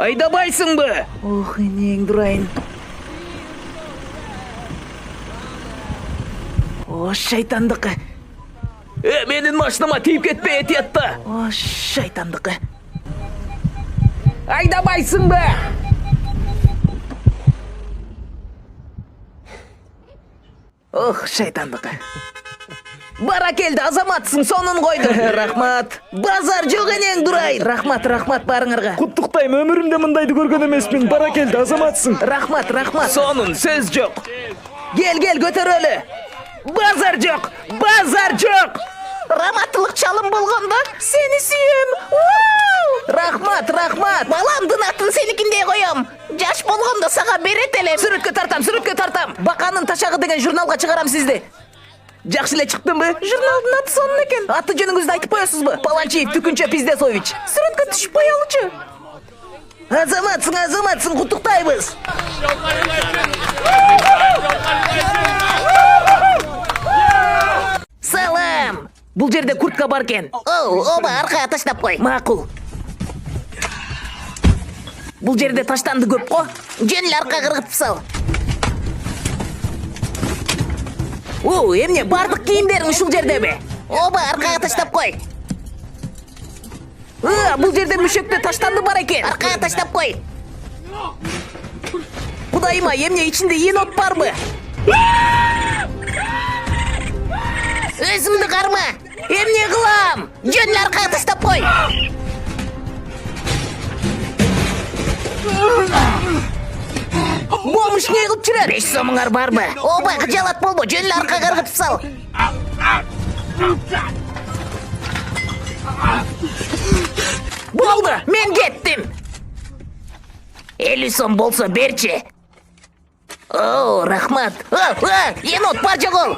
Айдабайсыңбы? Ох, энең дурайын. О, шайтандықы. Менің машинама тиіп кетпей ететті. О, шайтандықы. Айдабайсыңбы? Ох, шайтандықы. Бара келді, азаматсың, сонын қойды. Рахмат. Базар жоқ енең дұрайын. Рахмат, барыңырға. Құттықтайым, өмірімде мындайды көрген емеспін. Бара келді, азаматсың. Рахмат. Сонын, сөз жоқ. Кел, көтер өлі. Базар жоқ. Раматтылық чалым болғанда, сені сүйем. Рахмат. Баламдың атын сенікіндей қоям. Жаш болғанда саға беретелем. Сүрітке тартам. Бақанын ташағы деген журналға шығарам сізді. Жақшылы шықтың бы? Журналдың аты сонын екен. Аты жөніңізді айтып қоясыз бы? Паланчиев Түкінші Пиздесович. Сүрітке түшіп қоялычы. Азаматсың, құттықтаймыз. Салам. Бұл жерде куртка бар кен. Оба, арқаға таштап қой. Мақұл. Бұл жерде таштанды көп қо. Жөніл арқа қырғытып сал. Емне бардық киімдерің ұшыл жерде бе? Оба, арқаға таштап қой. Бұл жерде мүшекте таштанды бар екен. Арқаға таштап қой. Құдайыма, емне ішінде енот бар бы? Өзімді қарма. Емне қылам? Жөніл арқаға таштап қой. Момыш не қылып жүрер? 5 сомыңар бар бы? Оба, қыжалат болбо, жөніл арқаға қырғытып сал. Болды, мен кеттім. 50 сом болса берші. Рахмат. Енот бар жоқ ол.